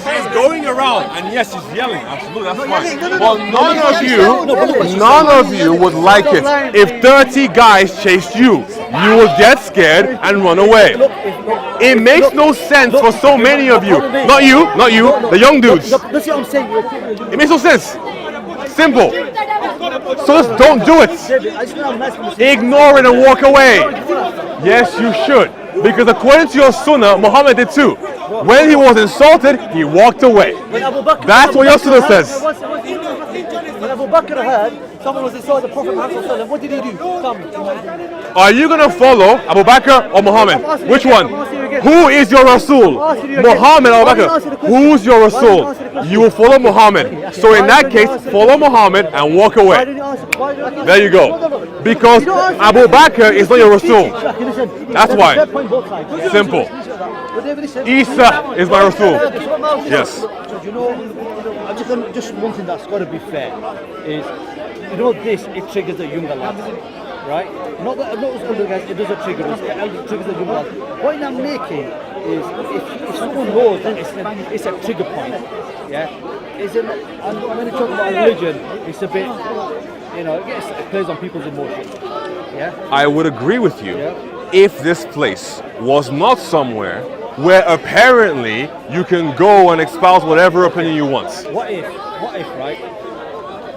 He's going around, and yes, he's yelling. Absolutely, that's fine. But none of you would like it if 30 guys chased you. You would get scared and run away. It makes no sense for so many of you. Not you, the young dudes. That's what I'm saying. It makes no sense. Simple. So just don't do it. Ignore it and walk away. Yes, you should. Because according to your sunnah, Muhammad did too. When he was insulted, he walked away. That's what your sunnah says. When Abu Bakr heard someone was insulting the Prophet Muhammad, what did he do? Tell me. Are you going to follow Abu Bakr or Muhammad? Which one? Who is your Rasul? Muhammad or Abu Bakr? Who's your Rasul? You will follow Muhammad. So in that case, follow Muhammad and walk away. There you go. Because Abu Bakr is not your Rasul. That's why. Simple. Isa is my Rasul. Yes. You know, just one thing that's got to be fair is, you know, it triggers the younger lads, right? Not us older guys, it doesn't trigger us, it triggers the younger lads. What I'm making is, if someone knows that it's a trigger point, yeah, and when you talk about religion, it's a bit, you know, it plays on people's emotions, yeah? I would agree with you if this place was not somewhere where apparently you can go and espouse whatever opinion you want. What if, right?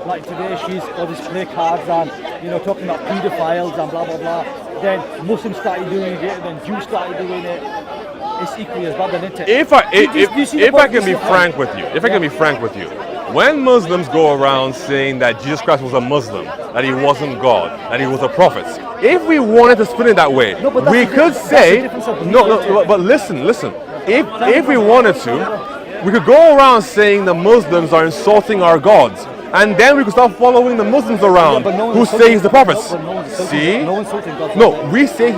Like today she's got these play cards and, you know, talking about paedophiles and blah blah blah. Then Muslims started doing it, and then Jews started doing it. It's equally as bad, isn't it? If I can be frank with you, when Muslims go around saying that Jesus Christ was a Muslim, that he wasn't God, that he was a prophet, if we wanted to spin it that way, we could say but listen. If we wanted to, we could go around saying the Muslims are insulting our gods. And then we could start following the Muslims around who say he's the prophet. See? No, we say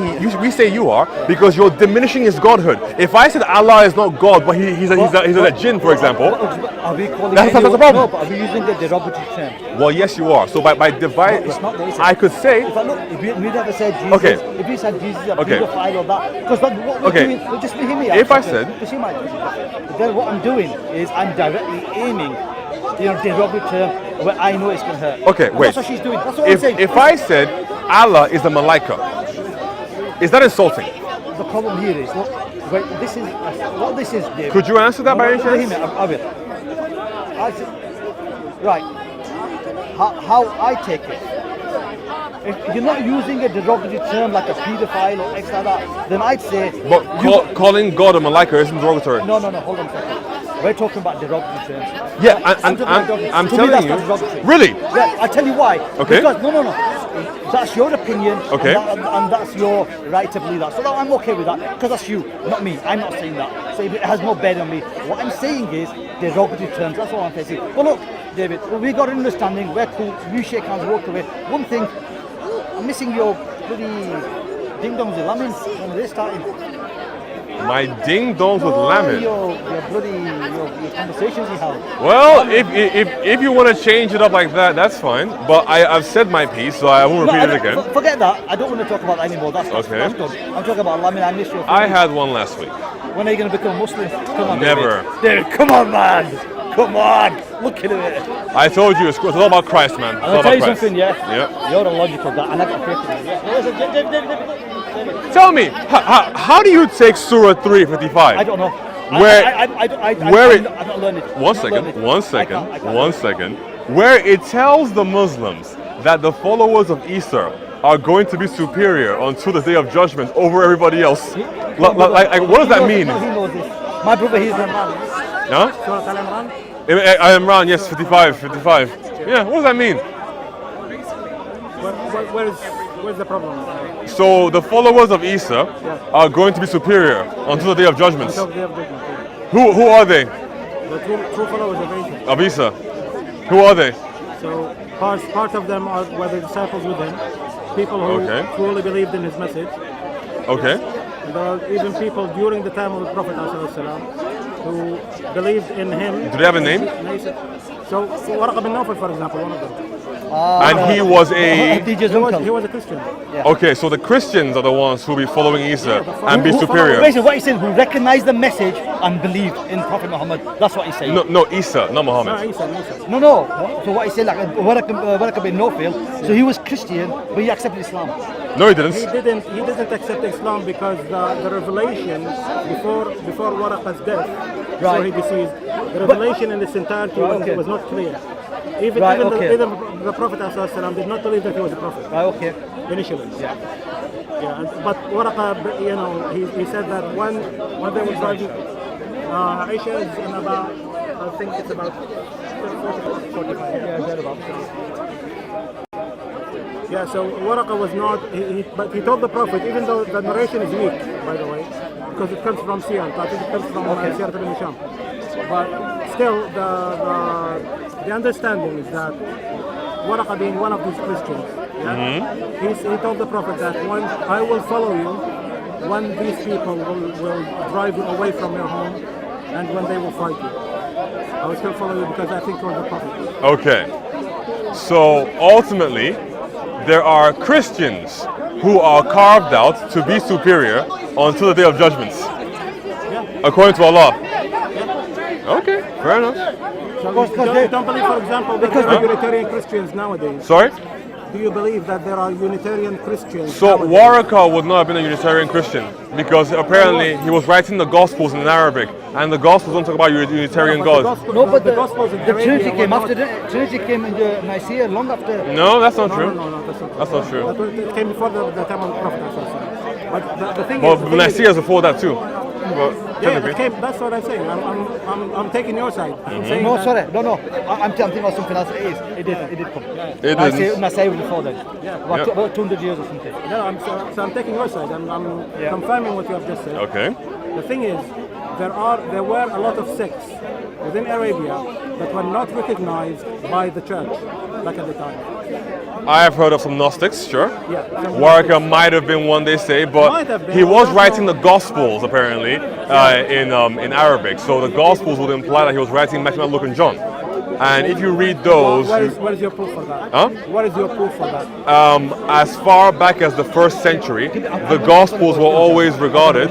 you are, because you're diminishing his godhood. If I said Allah is not God, but he's a jinn, for example, that's a problem. No, but are we using the derogatory term? Well, yes, you are. So by divide, I could say. If we never said Jesus, if we said Jesus is a pedophile or that, because what we're doing, just hear me out. If I said, then what I'm doing is I'm directly aiming, you know, derogatory term where I know it's going to hurt. Okay, wait. That's what she's doing. That's what I'm saying. If I said Allah is a malaika, is that insulting? The problem here is, look, this is what this is, Dave. Could you answer that by any chance? I will. Right. How I take it. If you're not using a derogatory term like a paedophile or X like that, then I'd say. But calling God a malaika isn't derogatory. No, hold on a second. We're talking about derogatory terms. Yeah, I'm telling you. Really? Yeah, I tell you why. Okay. Because no. That's your opinion. Okay. And that's your right to believe that. So I'm okay with that, because that's you, not me. I'm not saying that. So it has no bearing on me. What I'm saying is derogatory terms. That's all I'm saying. Well, look, David, we got an understanding. We're cool. You shake hands, walk away. One thing, I'm missing your bloody ding-dongs with lemons when they're starting. My ding-dongs with lemon. Your conversations you have. Well, if you want to change it up like that, that's fine. But I've said my piece, so I won't repeat it again. Forget that. I don't want to talk about that anymore. That's okay. That's done. I'm talking about lemon. I miss your. I had one last week. When are you going to become a Muslim? Come on, Never. David, come on, man. Come on. Look at it. I told you, it's all about Christ, man. I'll tell you something, yeah? Yep. You're a logical guy, and I got faith in you. Tell me, how do you take Surah 3:55? I don't know. Where I'm not learning. One second. Where it tells the Muslims that the followers of Isa are going to be superior until the day of judgment over everybody else. Like, what does that mean? He knows this. My brother, he's Imran. Huh? Surah Al-Imran? Imran, yes, 55. Yeah, what does that mean? Where's the problem? So the followers of Isa are going to be superior until the day of judgment. Who are they? The true followers of Isa. Who are they? So part of them were the disciples with him, people who truly believed in his message. Okay. And there are even people during the time of the Prophet ﷺ who who believed in him. Do they have a name? So Waraqa bin Nawfal, for example, one of them. And he was a... DJ's He uncle. was a Christian. Okay, so the Christians are the ones who will be following Isa and be superior. Basically, what he said, who recognize the message and believe in Prophet Muhammad. That's what he said. No, Isa, not Muhammad. No, Isa. No. So what he said, like Waraqa bin Nawfal, so he was Christian, but he accepted Islam. No, he didn't. He didn't accept Islam because the revelation before Waraqa's death, before he deceased, the revelation in its entirety was not clear. Even the Prophet ﷺ did not believe that he was a prophet. Right, okay. Initially. Yeah. But Waraqa, he said that when they were driving, Aisha is in about, I think it's about 45 years. Yeah, so Waraqa was not, but he told the Prophet, even though the narration is weak, by the way, because it comes from Siyar, I think it comes from Siyar ibn Hisham. But still, the understanding is that Waraqa being one of these Christians, he told the Prophet that I will follow you when these people will drive you away from your home and when they will fight you. I will still follow you because I think you're the Prophet. Okay. So ultimately, there are Christians who are carved out to be superior until the day of judgment, according to Allah. Okay, fair enough. So you don't believe, for example, that there are Unitarian Christians nowadays? Sorry? Do you believe that there are Unitarian Christians So nowadays? Waraqa would not have been a Unitarian Christian because apparently he was writing the Gospels in Arabic, and the Gospels don't talk about Unitarian gods. No, but the Gospels in Trinity Arabia came were after not- Trinity came into Nicaea long after. No, that's not true. No, that's not true. That's not true. It came before the time of the Prophet. But the thing Well, is, Nicaea is before that too. But yeah, it came. That's what I'm saying. I'm taking your side. I'm saying No, that- sorry, no. I'm thinking about something else. It did come. It didn't. Nicaea was before then. Yeah. About 200 years or something. No, I'm taking your side. I'm confirming what you have just said. Okay. The thing is, there were a lot of sects within Arabia that were not recognized by the church back at the time. I have heard of some Gnostics, sure. Yeah. Waraqa might have been one, they say, Might but have been, he I was don't writing know. the Gospels apparently in Arabic. So the Gospels would imply that he was writing Matthew, Mark, Luke, and John. And if you read those, What is your proof for that? Huh? What is your proof for that? as far back as the 1st century, the Gospels were always regarded.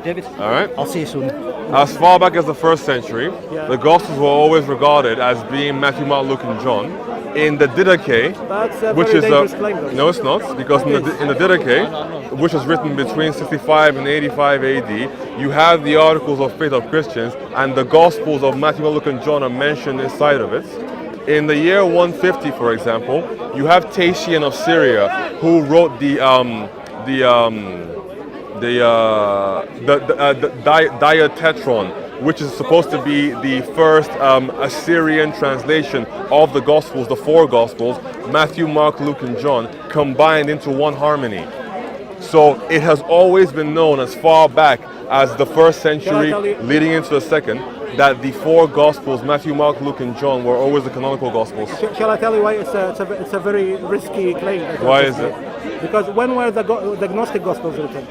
David, All right. I'll see you soon. As far back as the 1st century, the Gospels were always regarded as being Matthew, Mark, Luke, and John. In the Didache, That's a which very is dangerous claim, though. no, it's not, because in the Didache, which was written between 65 and 85 AD, you have the articles of faith of Christians, and the Gospels of Matthew, Mark, Luke, and John are mentioned inside of it. In the year 150, for example, you have Tatian of Syria, who wrote the Diatetron, which is supposed to be the first Assyrian translation of the Gospels, the 4 Gospels, Matthew, Mark, Luke, and John, combined into one harmony. So it has always been known as far back as the 1st century, leading into the 2nd, that the 4 Gospels, Matthew, Mark, Luke, and John, were always the canonical Gospels. Shall I tell you why it's a very risky claim? Why is it? Because when were the Gnostic Gospels written?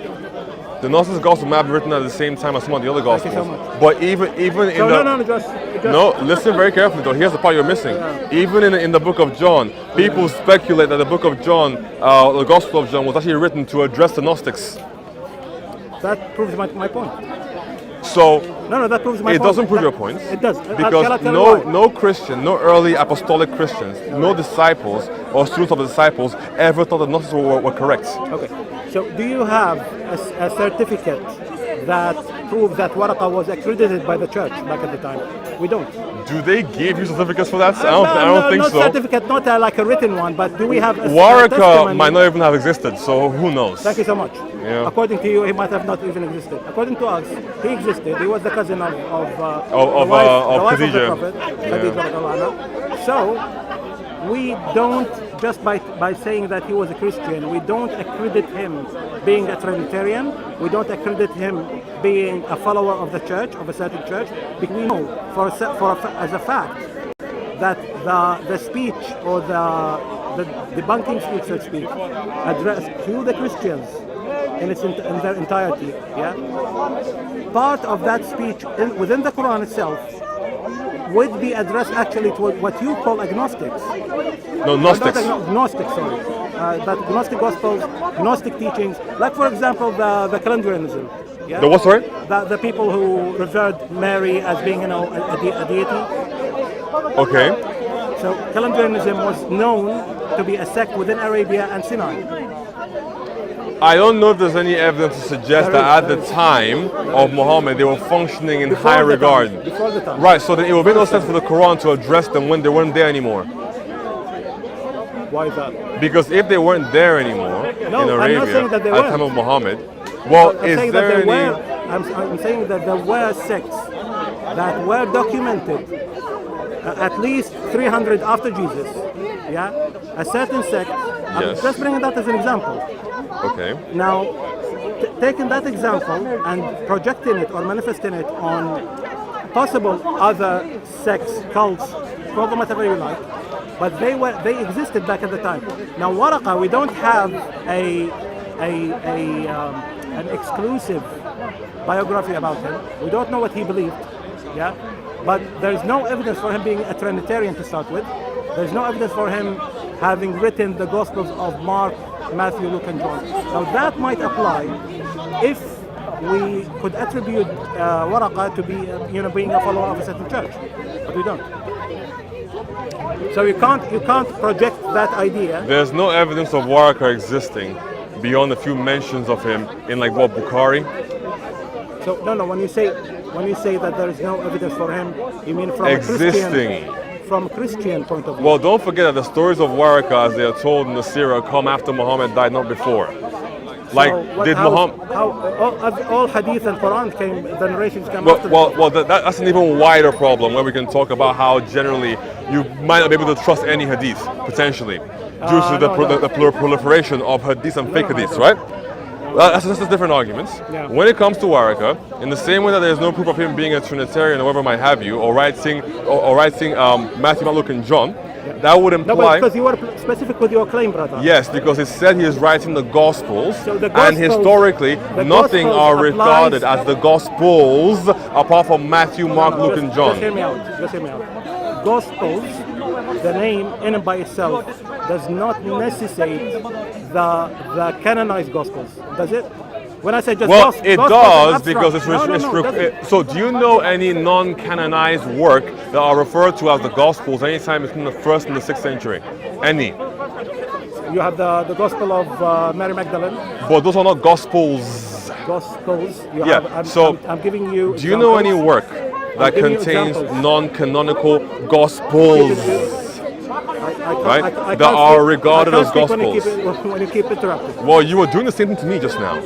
The Gnostic Gospel might have been written at the same time as some of the other Thank you Gospels. so much. But even in So the just No, listen very carefully though. Here's the part you're missing. Even in the book of John, people speculate that the book of John, the Gospel of John, was actually written to address the Gnostics. that proves my point. So No, that proves my point. it doesn't prove your point. It does. Because Shall I tell you why? no Christian, no early apostolic Christians, no disciples or students of the disciples ever thought the Gnostics were correct. Okay. So do you have a certificate that proves that Waraqa was accredited by the church back at the time? We don't. Do they give you certificates for that? I don't think not so. certificate, not like a written one, but do we have a Waraqa testimony? might not even have existed, so who knows? Thank you so much. Yeah. According to you, he might have not even existed. According to us, he existed. He was the cousin of the Of wife of the Khadija. Prophet, Khadija radiallahu anha. So we don't, just by saying that he was a Christian, we don't accredit him being a Trinitarian. We don't accredit him being a follower of the church, of a certain church, because we know as a fact that the speech or the debunking speech, so to speak, addressed to the Christians in their entirety. Yeah, part of that speech within the Quran itself would be addressed actually to what you call agnostics. No, Gnostics. Gnostics, sorry. But Gnostic Gospels, Gnostic teachings, like for example the Calendarianism. Yeah? The what, sorry? The people who revered Mary as being, a deity. Okay. So Calendarianism was known to be a sect within Arabia and Sinai. I don't know if there's any evidence to suggest that at the time of Muhammad they were functioning in high regard. Before the time. Right, so then it would make no sense for the Quran to address them when they weren't there anymore. Why is that? Because if they weren't there anymore in I'm not Arabia saying that they at the weren't. time of Muhammad, well, I'm is saying there that any... I'm saying that there were sects that were documented at least 300 after Jesus. Yeah, a certain sect. I'm Yes. just bringing that as an example. Okay. Now, taking that example and projecting it or manifesting it on possible other sects, cults, call them whatever you like, but they existed back at the time. Now, Waraqa, we don't have an exclusive biography about him. We don't know what he believed. Yeah, but there's no evidence for him being a Trinitarian to start with. There's no evidence for him having written the Gospels of Mark, Matthew, Luke, and John. Now that might apply if we could attribute Waraqa to be, being a follower of a certain church, but we don't. So you can't project that idea. There's no evidence of Waraqa existing beyond a few mentions of him in like what, Bukhari? So no, when you say that there is no evidence for him, you mean from from a Christian point of view? Well, don't forget that the stories of Waraqa, as they are told in the Sirah, come after Muhammad died, not before. Like, Muhammad... All hadith and Quran came, the narrations came after. Well, that's an even wider problem where we can talk about how generally you might not be able to trust any hadith, potentially, due to the proliferation of hadiths and fake hadiths, right? That's different arguments. Yeah. When it comes to Waraqa, in the same way that there's no proof of him being a Trinitarian or whatever might have you, or writing Matthew, Mark, Luke, and John, that would imply... No, but because you were specific with your claim, brother. Yes, because it said he is writing the Gospels, So the and Gospels- historically, the nothing Gospels are regarded applies- as the Gospels apart from Matthew, Mark, Luke, and John. Just hear me out. Gospels, the name in and by itself, does not necessitate the canonized Gospels, does it? When I say just Well, Gospels, it Gospels does are because abstract. it's No, doesn't. so. Do you know any non-canonized work that are referred to as the Gospels anytime between the 1st and the 6th century? Any? You have the Gospel of Mary Magdalene. But those are not Gospels. Gospels. You Yeah, have, I'm giving you. Do you know any examples. work that giving you contains examples. non-canonical Gospels? Right? I That can't are speak- regarded I can't as speak Gospels. when you keep interrupting. Well, you were doing the same thing to me just now.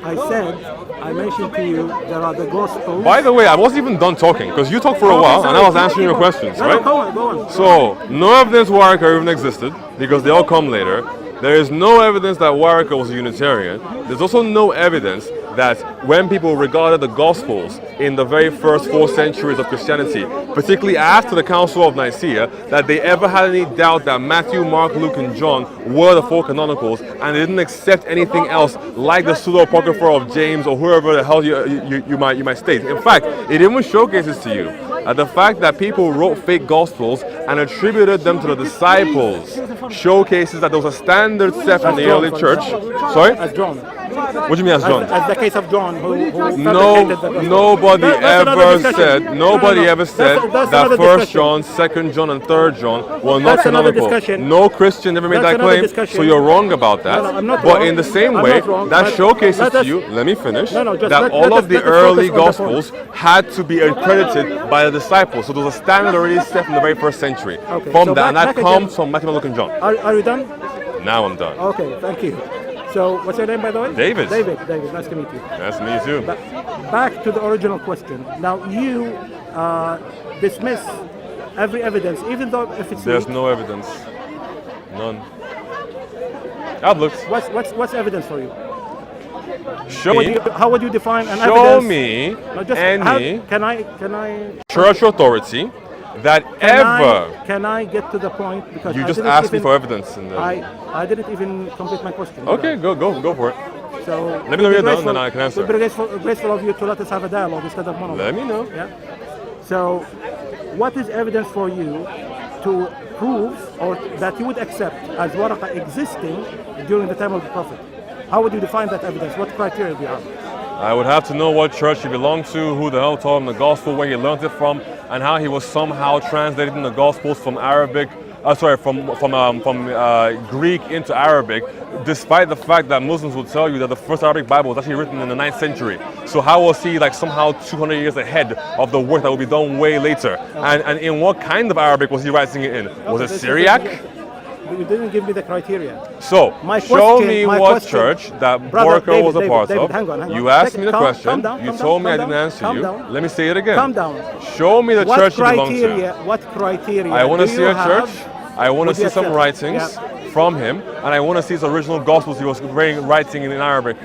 I mentioned to you there are the Gospels. By the way, I wasn't even done talking because you talked for a Okay, while sorry, and I was keep answering your on. questions, No, right? Go on. So, no evidence Waraqa even existed because they all come later. There is no evidence that Waraqa was a Unitarian. There's also no evidence that when people regarded the Gospels in the very first 4 centuries of Christianity, particularly after the Council of Nicaea, that they ever had any doubt that Matthew, Mark, Luke, and John were the 4 canonicals, and they didn't accept anything else like the pseudo-apocrypha of James or whoever the hell you might state. In fact, it even showcases to you the fact that people wrote fake Gospels and attributed them to the disciples showcases that there was a standard set from the early church. Sorry? As John. What do you mean as John? As the case of John, who No, fabricated the Gospel. nobody That's another ever discussion. said. Nobody No. ever said That's that another 1st discussion. John, 2nd John, and 3rd John were not That's another canonical. discussion. No Christian ever made That's that another claim, discussion. so you're wrong about that. No, I'm not but wrong. in the same I'm way, not wrong, that but showcases let to us- you. Let me finish. No, just that let all us- of the let us early focus on the Gospels had to be accredited by the disciples. So there was a standard already set from the very 1st century. Okay, From so that, and back that again. comes from Matthew, Luke, and John. Are you done? Now I'm done. Okay, thank you. So, what's your name, by the way? David. David, nice to meet you. That's me too. Back to the original question. Now, you dismiss every evidence, even though if it's There's weak. no evidence. None. I've looked. What's evidence for you? Show me. How would you define an Show evidence? me No, just any can I church authority that can I get to the point, because you I just didn't asked me even- for evidence in the... I didn't even complete my question. Okay, go for it. So Let me know when you're done, then I can answer. It would be graceful of you to let us have a dialogue instead of monologue. Let me know. Yeah. So, what is evidence for you to prove or that you would accept as Waraqa existing during the time of the Prophet? How would you define that evidence? What criteria do you have? I would have to know what church he belonged to, who the hell taught him the gospel, where he learned it from, and how he was somehow translating the gospels from Arabic, from Greek into Arabic, despite the fact that Muslims will tell you that the first Arabic Bible was actually written in the 9th century. So how was he like somehow 200 years ahead of the work that will be done way later? And in what kind of Arabic was he writing it in? Was it Syriac? You didn't give me the criteria. So, show me what church that Waraqa was a part of. Hang on. You asked me the question. You told me I didn't answer you. Let me say it again. Calm down. Show me the church he belongs to. What criteria? I want to see a church. I want to see some accept? writings from him, and I want to see his original gospels he was writing in Arabic.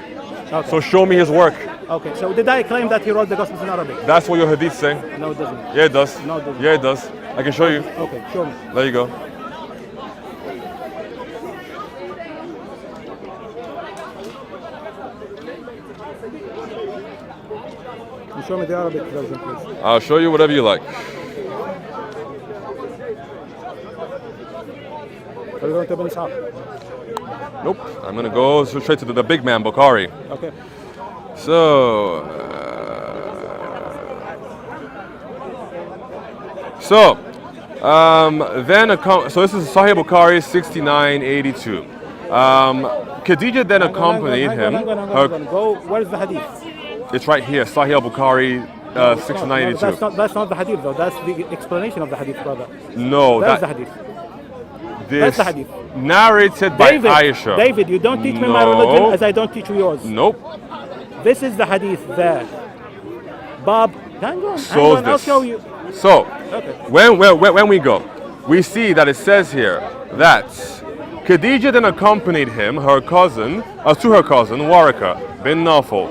Okay. So show me his work. Okay, so did I claim that he wrote the Gospels in Arabic? That's what your hadith say. No, it doesn't. Yeah, it does. No, it doesn't. Yeah, it does. I can show you. Okay, show me. There you go. You show me the Arabic version, please. I'll show you whatever you like. Are you going to Ibn Ishaq? Nope. I'm going to go straight to the big man, Bukhari. Okay. So, so this is Sahih Bukhari 6982. Khadija then accompanied him. Go. Where's the hadith? It's right here, Sahih Bukhari 6982. That's not the hadith though. That's the explanation of the hadith, brother. No, that's the hadith. This That's the hadith. Narrated by Aisha. David, you don't teach me my religion as I don't teach you yours. Nope. This is the hadith there. Bob, hang on, I'll show you. So, when we go, we see that it says here that Khadija then accompanied him, to her cousin, Waraqa bin Nawfal.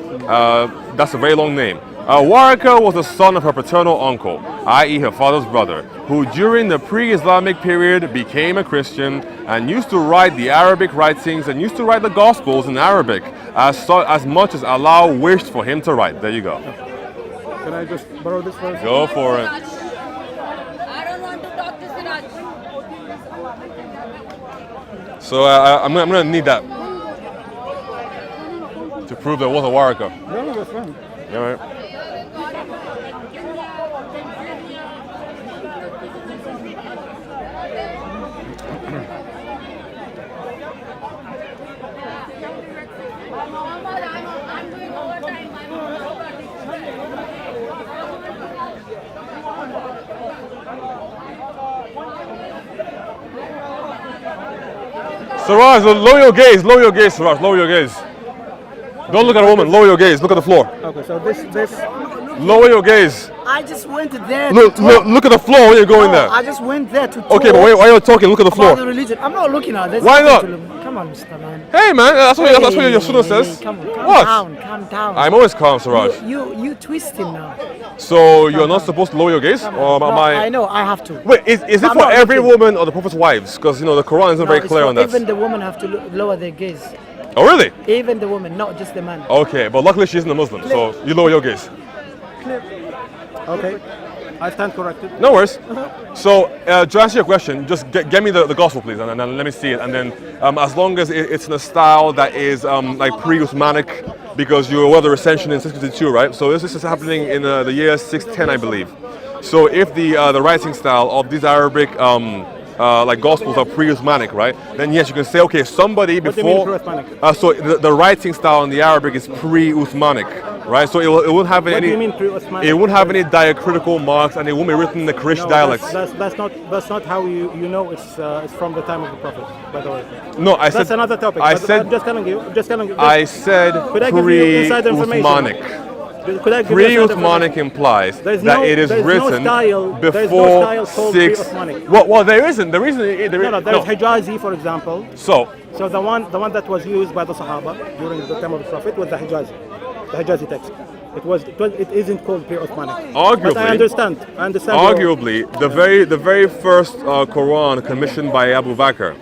That's a very long name. Waraqa was the son of her paternal uncle, i.e. her father's brother, who during the pre-Islamic period became a Christian and used to write the Arabic writings and used to write the Gospels in Arabic as much as Allah wished for him to write. There you go. Can I just borrow this first? Go for it. I don't want to talk to Siraj. So I'm going to need that to prove there was a Waraqa. No, that's fine. Yeah, right. I'm doing overtime. Siraj, lower your gaze, Siraj, lower your gaze. Don't look at a woman, lower your gaze, look at the floor. Okay, so this. Lower your gaze. I just went there. Look at the floor when you're going there. I just went there to talk. Okay, but why are you talking? Look at the floor. About the religion. I'm not looking at this. Why not? Come on, Mr. Man. Hey man, that's what your student says. Come on, What? calm down. I'm always calm, Siraj. You twisting now. So you're not supposed to lower your gaze? Or am I know, I have to. Wait, is it I'm for not every looking. woman or the Prophet's wives? Because the Quran isn't very it's clear for on that. Even the women have to lower their gaze. Oh really? Even the woman, not just the man. Okay, but luckily she isn't a Muslim, so you lower your gaze. Okay, I stand corrected. No worries. So, to answer your question, just get me the gospel, please, and then let me see it. And then, as long as it's in a style that is like pre-Uthmanic, because you're aware of the recension in 652, right? So this is happening in the year 610, I believe. So if the writing style of these Arabic like gospels are pre-Uthmanic, right? Then yes, you can say, okay, somebody What do you mean before. pre-Uthmanic? So the writing style in the Arabic is pre-Uthmanic, right? So it won't have What any. do you mean pre-Uthmanic? It won't have any diacritical marks, and it won't be written in the Quraysh No, dialects. that's not how you know it's from the time of the Prophet. By the way. No, I said. That's another topic. I but said. I'm just telling you. I said Could I give you inside information? pre-Uthmanic. Could I give you inside Pre-Uthmanic information? implies There's that no- it is there's no written style- there's no before style called 6. pre-Uthmanic. Well, there isn't. The reason No, there's Hijazi, for example. So So the one that was used by the Sahaba during the time of the Prophet was the Hijazi text. It isn't called pre-Uthmanic. Arguably- But I understand. arguably, the very first Quran commissioned by Abu Bakr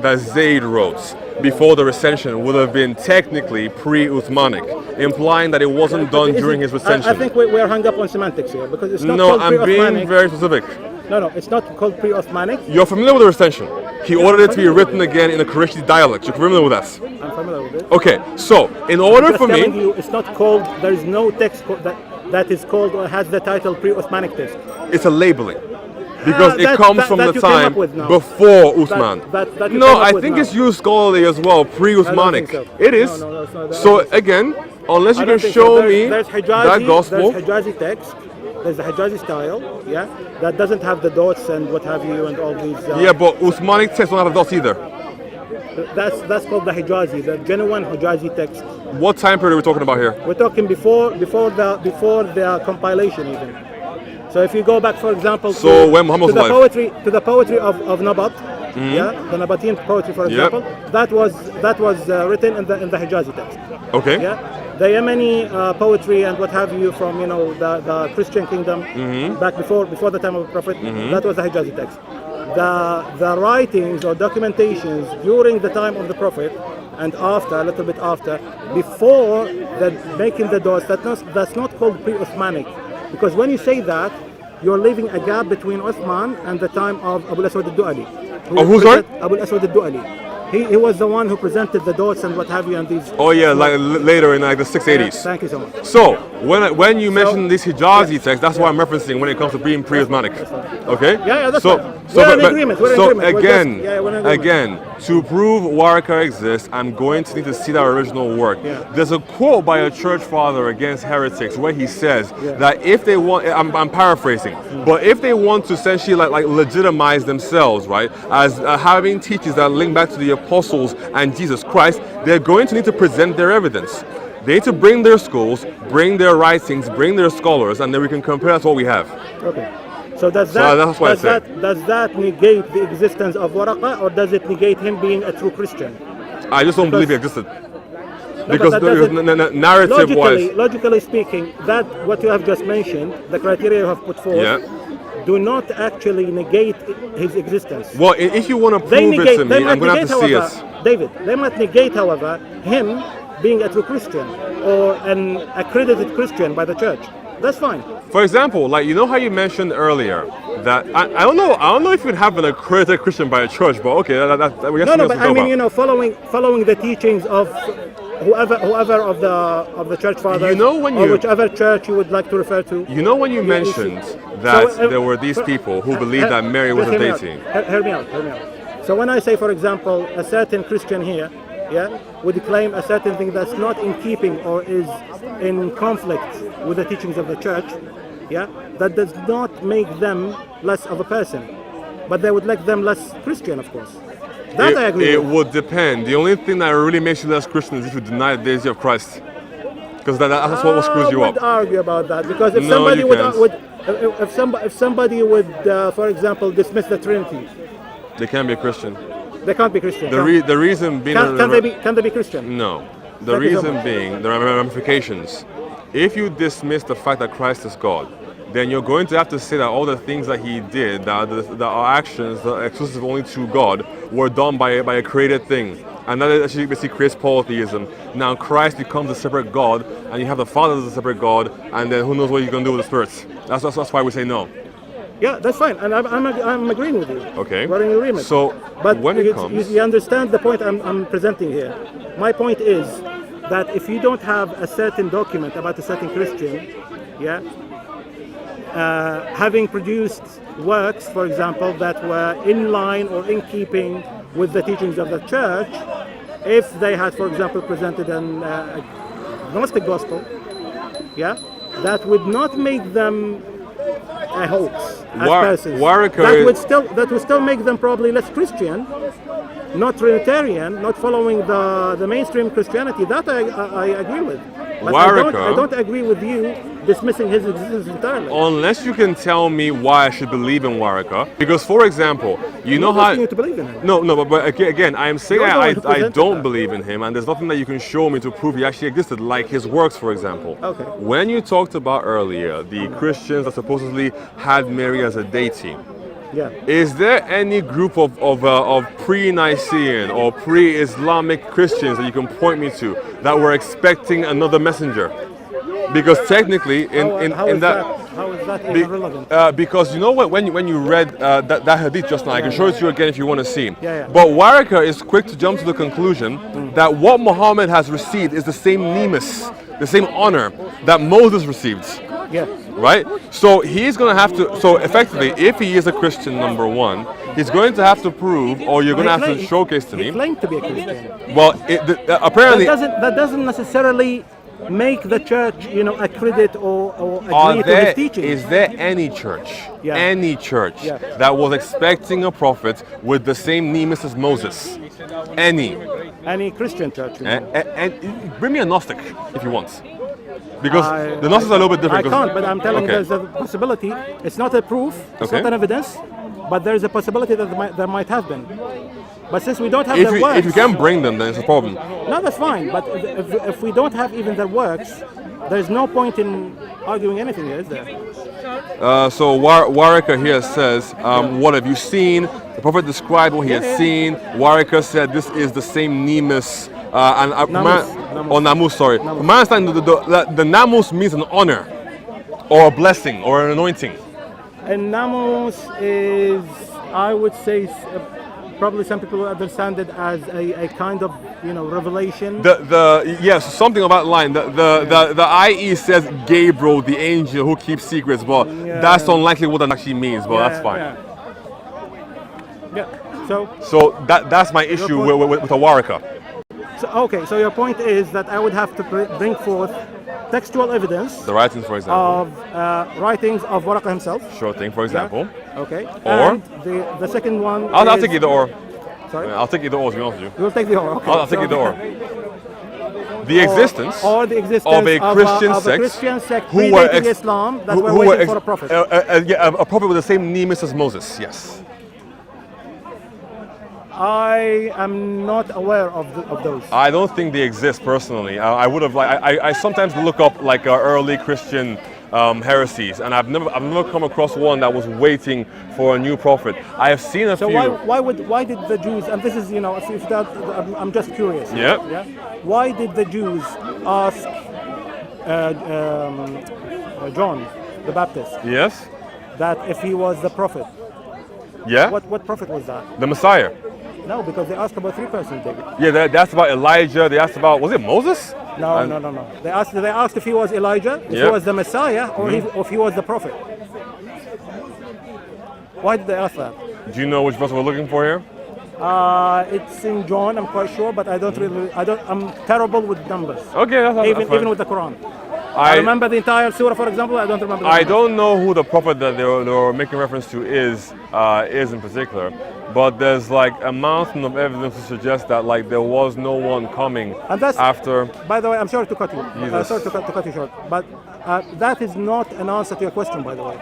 that Zayd wrote before the recension would have been technically pre-Uthmanic, implying that it wasn't done during his recension. I think we're hung up on semantics here because it's not No, called I'm pre-Uthmanic. being very specific. No, it's not called pre-Uthmanic. You're familiar with the recension. He ordered it to be written again in a Qurayshi dialect. You're familiar with that? I'm familiar with it. Okay, so in order Just for telling me, you, it's not called. There is no text that is called or has the title pre-Uthmanic text. it's a labeling. Because it comes from the you came time up with now. before Uthman. that you No, came up I with think now. it's used scholarly as well, pre-Uthmanic. I don't think so. It is. No, it's not. So again, unless you I can don't think show so. me There's Hijazi, that gospel. There's Hijazi text. There's the Hijazi style, yeah, that doesn't have the dots and what have you and all these. Yeah, but Uthmanic text don't have dots either. That's called the Hijazi, the genuine Hijazi text. What time period are we talking about here? We're talking before the compilation even. So if you go back, for example, So to, when Muhammad to the was alive. poetry of Nabat, yeah, the Nabatean poetry, for example, that was written in the Hijazi text. Okay. Yeah, the Yemeni poetry and what have you from the Christian kingdom back before the time of the Prophet, that was the Hijazi text. The writings or documentations during the time of the Prophet and after, a little bit after, before making the doors, that's not called pre-Uthmanic, because when you say that, you're leaving a gap between Uthman and the time of Abu al-Aswad al-Du'ali. Who's that? Abu al-Aswad al-Du'ali. He was the one who presented the dots and what have you and these. Oh yeah, like later in like the 680s. Thank you so much. So when you mention this Hijazi text, that's what I'm referencing when it comes to being pre-Uthmanic. Okay? Yeah, that's so, fine. So, We're in agreement. We're in so agreement. We're again, just- yeah, we're in agreement. to prove Waraqa exists, I'm going to need to see that original work. Yeah. There's a quote by a church father against heretics where he says that if they want, I'm paraphrasing, but if they want to essentially like legitimize themselves, right, as having teachings that link back to the apostles and Jesus Christ, they're going to need to present their evidence. They need to bring their schools, bring their writings, bring their scholars, and then we can compare that's what we have. Okay. So does that's what I said. does that negate the existence of Waraqa, or does it negate him being a true Christian? I just don't believe it existed. but Because that doesn't- narrative-wise, Logically speaking, that what you have just mentioned, the criteria you have put forth, do not actually negate his existence. well, if you want to They prove it to me, might I'm going to have negate, to see however, it. David, they might negate, however, him being a true Christian or an accredited Christian by the church. That's fine. For example, like you know how you mentioned earlier that I don't know if you'd have an accredited Christian by a church, but okay, we No, but I mean, following the teachings of whoever of the church fathers, You know when or you- whichever church you would like to refer to. You know when you mentioned that there were these people who believed that Mary was a Just hear me out. deity. Hear me out. So when I say, for example, a certain Christian here, would claim a certain thing that's not in keeping or is in conflict with the teachings of the church, that does not make them less of a person, but they would make them less Christian, of course. That I agree It with. would depend. The only thing that really makes you less Christian is if you deny the deity of Christ, because that's what screws you I up. would argue about that, because if No, somebody you would, can't. if somebody would, for example, dismiss the Trinity, They can't be a Christian. they can't be Christian. The reason being Can they be Christian? No. The Thank you so reason much. being, there are ramifications. If you dismiss the fact that Christ is God, then you're going to have to say that all the things that he did, that are actions that are exclusive only to God, were done by a created thing. And that actually basically creates polytheism. Now Christ becomes a separate God, and you have the Father as a separate God, and then who knows what you're going to do with the spirits. That's why we say no. Yeah, that's fine, and I'm agreeing with you. Okay. We're in agreement. So, but when it comes... you understand the point I'm presenting here. My point is that if you don't have a certain document about a certain Christian, having produced works, for example, that were in line or in keeping with the teachings of the church, if they had, for example, presented an Gnostic gospel, that would not make them a hoax as persons. Waraqa That would still make them probably less Christian, not Trinitarian, not following the mainstream Christianity. That I agree with. But I don't agree with you dismissing his existence entirely. Unless you can tell me why I should believe in Waraqa. Because, for example, you know I'm how... asking you to believe in him. No, but again, I am saying You're the one who I presented don't that. believe in him, and there's nothing that you can show me to prove he actually existed, like his works, for example. Okay. When you talked about earlier the Christians that supposedly had Mary as a deity, Yeah. Is there any group of pre-Nicene or pre-Islamic Christians that you can point me to that were expecting another messenger? Because technically, How is that even relevant? because you know what, when you read that hadith just now, I can show it to you again if you want to see. Yeah. But Waraqa is quick to jump to the conclusion that what Muhammad has received is the same nemus, the same honor that Moses received. Yeah. Right? So he's going to have to, so effectively, if he is a Christian, number one, he's going to have to prove, or you're going to have to showcase to He me. claimed to be a Christian. Well, apparently, That doesn't necessarily make the church, accredit or agree to his teaching. is there any church, Yeah. any church that was expecting a prophet with the same nemus as Moses? Any Christian church. and bring me a Gnostic if you want, because the Gnostics are a little bit different. I can't, but I'm telling okay. there's a possibility. It's not a proof, it's Okay. not an evidence, but there's a possibility that there might have been. But since we don't have If their you, works, if you can bring them, then it's a problem. no, that's fine. But if we don't have even their works, there's no point in arguing anything, is there? So Waraqa here says, what have you seen? The prophet described what he had seen. Waraqa said this is the same nemus. Namus, sorry. From my understanding, the namus means an honor, or a blessing, or an anointing. And namus is, I would say, probably some people understand it as a kind of, revelation. Yes, something about line. The IE says Gabriel, the angel who keeps secrets, but that's unlikely what that actually means. But that's fine. Yeah. So that's my issue with the Waraqa. So your point is that I would have to bring forth textual evidence. The writings, for example. Of writings of Waraqa himself. Sure thing, for example. Okay. Or? And the second one. I'll take either or. Sorry. I'll take either or, to be honest with you. You'll take the or. Okay. I'll take either or. The existence or the existence of a Christian sect who were predating Islam that were waiting for a prophet. A prophet with the same nemus as Moses. Yes. I am not aware of those. I don't think they exist personally. I would have I sometimes look up like early Christian heresies, and I've never come across one that was waiting for a new prophet. I have seen a few. So why did the Jews, and this is if that, I'm just curious. Yeah. Why did the Jews ask John the Baptist? Yes. That if he was the prophet. Yeah. What prophet was that? The Messiah. No, because they asked about 3 persons, David. Yeah, that's about Elijah. They asked about, was it Moses? No. They asked if he was Elijah, if he was the Messiah, or if he was the prophet. Why did they ask that? Do you know which verse we're looking for here? It's in John, I'm quite sure, but I'm terrible with numbers. Okay, that's even with the Quran. I remember the entire surah, for example. I don't remember. I don't know who the prophet that they were making reference to is in particular, but there's like a mountain of evidence to suggest that like there was no one coming after. By the way, I'm sorry to cut you. Jesus. Sorry to cut you short, but that is not an answer to your question, by the way.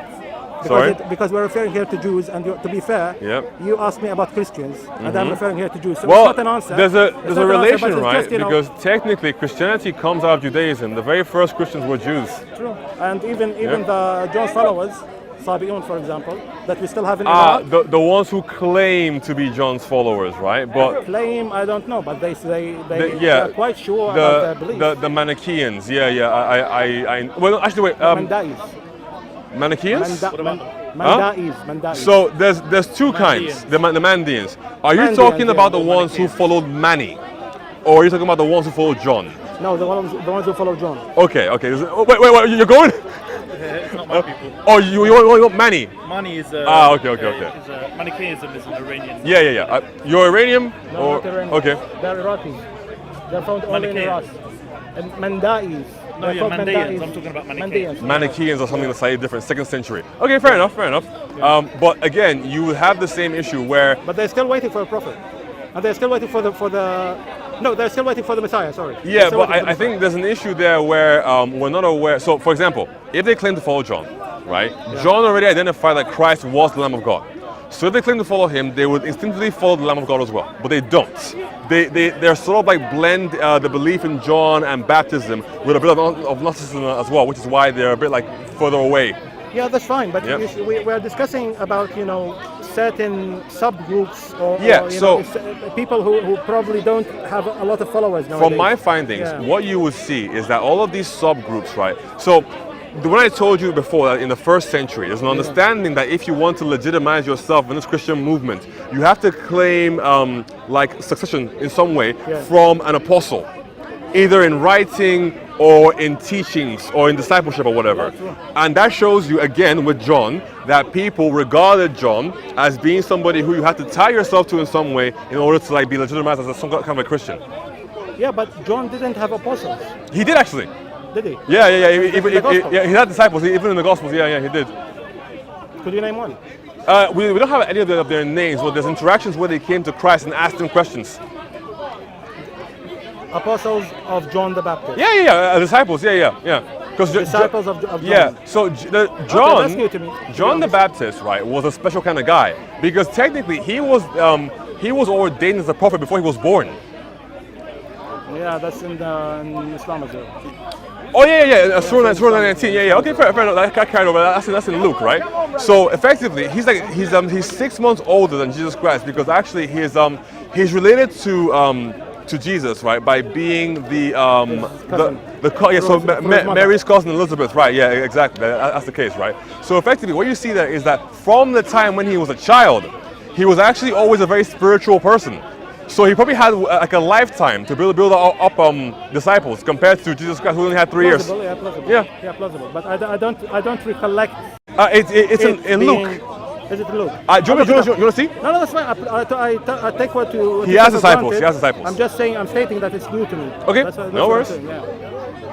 Because we're referring here to Jews, and to be fair, you asked me about Christians, and I'm referring here to Jews. So well, it's not an answer. There's a relation, right? Just, because technically Christianity comes out of Judaism. The very first Christians were Jews. True. And even the John's followers, Sabi'un, for example, that we still have in Iraq. The ones who claim to be John's followers, right? But claim, I don't know, but they are quite sure about their beliefs. The Manichaeans, well, actually, wait. Manichaeans? Manda'is. So there's two kinds. The Mandeans. Are you talking about the ones who followed Mani, or are you talking about the ones who followed John? No, the ones who followed John. Okay. Wait, you're going? It's not my people. Oh, you want Mani? Mani is okay. Manichaeism is an Iranian. Yeah. You're Iranian? No, not Iranian. Okay. They're Iraqi. They're found only in Iraq. And Manda'is. No, Mandaeans. I'm talking about Manichaeans. Manichaeans are something that's slightly different, 2nd century. Okay, fair enough. But again, you have the same issue where. But they're still waiting for a prophet, and they're still waiting for the. No, they're still waiting for the Messiah. Sorry. Yeah, but I think there's an issue there where we're not aware. So, for example, if they claim to follow John, right? Yeah. John already identified that Christ was the Lamb of God. So if they claim to follow him, they would instinctively follow the Lamb of God as well. But they don't. They're sort of like blend the belief in John and baptism with a bit of Gnosticism as well, which is why they're a bit like further away. Yeah, that's fine. But we are discussing about certain subgroups or, Yeah, or, you so- know, people who probably don't have a lot of followers nowadays. From my findings, Yeah. what you would see is that all of these subgroups, right? So, when I told you before that in the first century, there's an understanding that if you want to legitimize yourself in this Christian movement, you have to claim like succession in some way Yeah. from an apostle, either in writing or in teachings or in discipleship or whatever. And that shows you again with John that people regarded John as being somebody who you had to tie yourself to in some way in order to like be legitimized as some kind of a Christian. Yeah, but John didn't have apostles, He did actually. did he? Yeah. In the Gospels? Yeah, he had disciples, even in the Gospels. Yeah, he did. Could you name one? We don't have any of their names, but there's interactions where they came to Christ and asked him questions. Apostles of John the Baptist. Yeah, disciples. Yeah. Because Disciples of John. Yeah, so John, that's new to me, to be John the honest. Baptist, right, was a special kind of guy because technically he was ordained as a prophet before he was born. Yeah, that's in Islam as well. Oh yeah, Surah 19. Yeah. Okay, fair enough. That got carried over. That's in Luke, right? So effectively, he's 6 months older than Jesus Christ because actually he's related to Jesus, right, by being the Mary's cousin Elizabeth, right? Yeah, exactly. That's the case, right? So effectively, what you see there is that from the time when he was a child, he was actually always a very spiritual person. So he probably had like a lifetime to build up disciples compared to Jesus Christ, who only had 3 years. Plausible, yeah, plausible. Yeah. Yeah, plausible. But I don't recollect. It's it in being- Luke. Is it Luke? Do you want to see? No, that's fine. I take what you. He has disciples. He has disciples. I'm just saying. I'm stating that it's new to me. Okay, That's no what I'm worries. saying, yeah.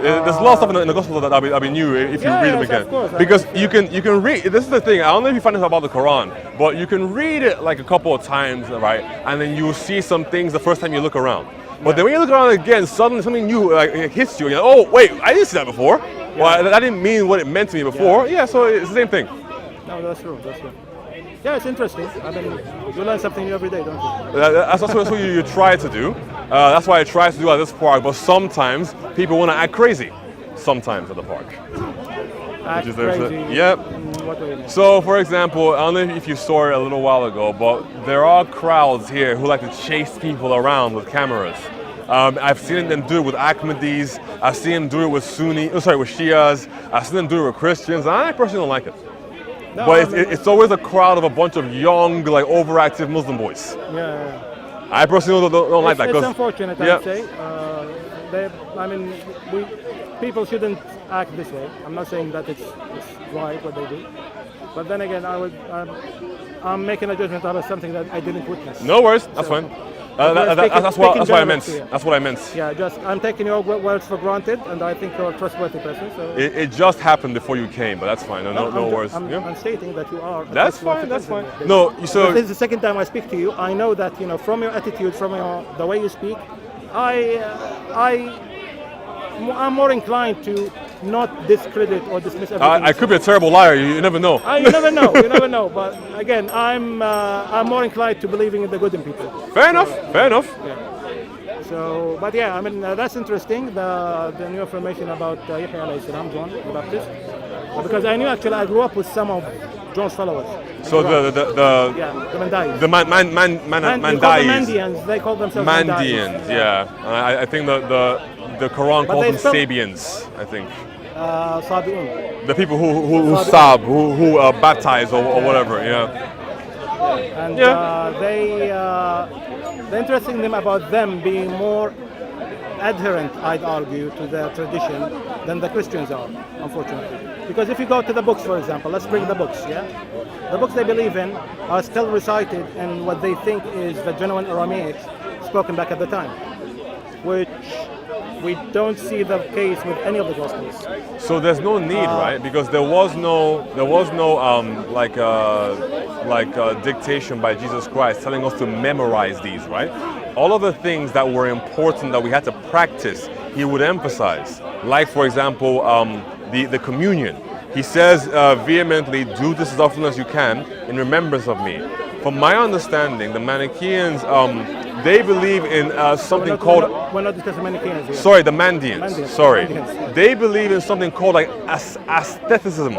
There's a lot of stuff in the Gospel that'll be new if you read them yes, again. of course. Because you can read. This is the thing. I don't know if you find this about the Quran, but you can read it like a couple of times, right? And then you will see some things the first time you look around. But then when you look around again, suddenly something new like hits you. And you're like, oh wait, I didn't see that before. Well, that didn't mean what it meant to me before. Yeah, so it's the same thing. No, that's true. That's true. Yeah, it's interesting. I mean, you learn something new every day, don't you? That's what you try to do. That's why I try to do at this park. But sometimes people want to act crazy. Sometimes at the park. Act is crazy. Yep. in what way? So, for example, I don't know if you saw it a little while ago, but there are crowds here who like to chase people around with cameras. I've seen them do it with Ahmadis. I've seen them do it with with Shias. I've seen them do it with Christians. I personally don't like it. No, But I mean, it's always a crowd of a bunch of young, like overactive Muslim boys. yeah. I personally don't like that. It's 'cause- unfortunate, yeah. I'd say. People shouldn't act this way. I'm not saying that it's right what they do, but then again, I'm making a judgment out of something that I didn't witness. No worries, that's So, fine. we're That's speaking what I meant. generally here. That's what I meant. Yeah, I'm taking your words for granted, and I think you're a trustworthy person. So It just happened before you came, but that's fine. No worries. Yeah. I'm stating that you are. a That's trustworthy fine. That's fine. person. No, so This is the second time I speak to you. I know that from your attitude, from the way you speak, I'm more inclined to not discredit or dismiss everything. I could be a terrible liar. You never know. You never know. You never know. But again, I'm more inclined to believing in the good in people. Fair enough. Fair enough. Yeah. So, but yeah, I mean that's interesting. The new information about Yahya alayhi salam, John the Baptist, because I knew actually I grew up with some of John's followers. So the Mandais. the You call them Mandais. Mandians. They call themselves Mandians, yeah. I think the Quran calls they them spell- Sabians. I think Sabi'un. the people who sab, who baptize or whatever. Yeah. And Yeah. the interesting thing about them being more adherent, I'd argue, to their tradition than the Christians are, unfortunately. Because if you go to the books, for example, let's bring the books, yeah? The books they believe in are still recited in what they think is the genuine Aramaic spoken back at the time, which we don't see the case with any of the Gospels. So there's no need, right? Because there was no dictation by Jesus Christ telling us to memorize these, right? All of the things that were important that we had to practice, he would emphasize. Like, for example, the communion. He says vehemently, "Do this as often as you can in remembrance of me." From my understanding, the Manichaeans they believe in something called. We're not discussing Manichaeans here. Sorry, the Mandians. Mandians. Sorry. Mandians, yeah. They believe in something called like aestheticism.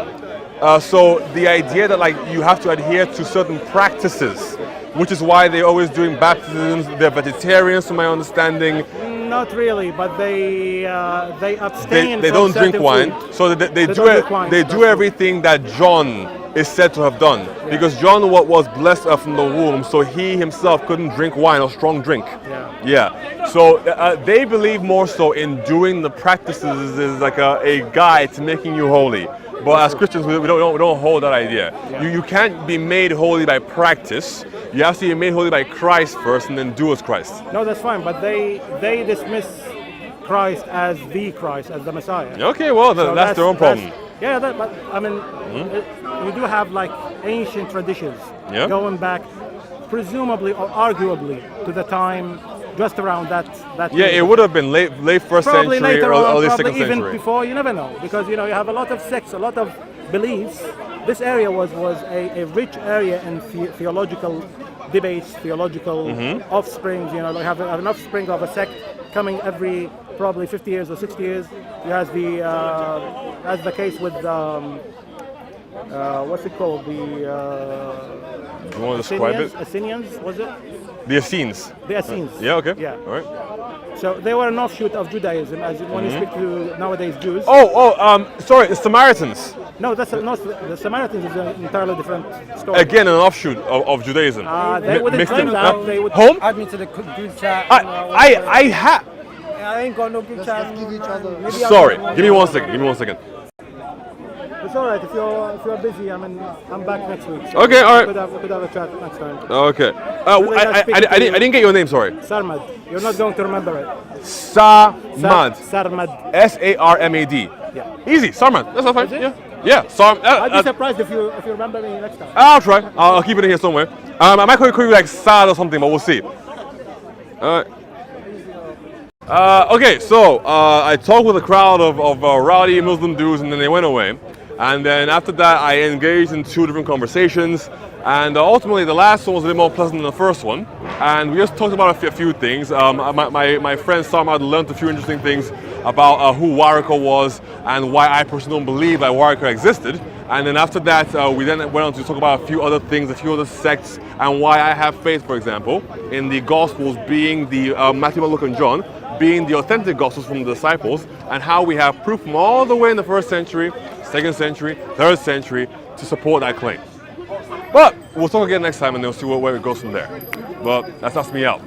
So the idea that like you have to adhere to certain practices, which is why they're always doing baptisms. They're vegetarians, to my understanding. Not really, but they abstain. They from don't drink certain wine, food. so they They do don't drink wine, they that's do true. everything that John is said to have done, because John was blessed from the womb, so he himself couldn't drink wine or strong drink. Yeah. So they believe more so in doing the practices as like a guide to making you holy. But as Christians, we don't hold that idea. You can't be made holy by practice. You have to be made holy by Christ first, and then do as Christ. No, that's fine, but they dismiss Christ as the Christ, as the Messiah. Okay, well, So that's their own problem. Yeah, but I mean, you do have like ancient traditions going back, presumably or arguably, to the time just around that. Yeah, it would have been late first Probably century later or on, early probably second even century. before. You never know, because you have a lot of sects, a lot of beliefs. This area was a rich area in theological debates, theological offsprings. You have an offspring of a sect coming every probably 50 years or 60 years. You have as the case with what's it called? You want to describe it? Assyrians, was it? The Essenes. The Essenes. Yeah, okay. Yeah. All right. So they were an offshoot of Judaism, as when you speak to nowadays Jews. Sorry, the Samaritans. No, the Samaritans is an entirely different story. Again, an offshoot of Judaism. They wouldn't Mixed claim in. that. They would Home? Add me to the group chat. I ain't got no group chat. Give each other. Sorry, give me 1 second. Give me 1 second. It's all right if you're busy. I mean, I'm back next week. So Okay, all right. We could have a chat next time. Okay. I didn't get your name. Sorry. Sarmad. You're not going to remember it. Sarmad. Sarmad. Sarmad. Yeah. Easy. Sarmad. That's all fine. Is it? Yeah. I'd be surprised if you remember me next time. I'll try. I'll keep it in here somewhere. I might call you like Sad or something, but we'll see. Alright. Okay, so I talked with a crowd of rowdy Muslim dudes, and then they went away. And then after that, I engaged in 2 different conversations. And ultimately, the last one was a bit more pleasant than the first one. And we just talked about a few things. My friend Samad learned a few interesting things about who Waraqa was and why I personally don't believe that Waraqa existed. And then after that, we then went on to talk about a few other things, a few other sects, and why I have faith, for example, in the Gospels being the Matthew, Mark, Luke, and John, being the authentic Gospels from the disciples, and how we have proof from all the way in the 1st century, 2nd century, 3rd century to support that claim. But we'll talk again next time, and we'll see where it goes from there. But that's me out.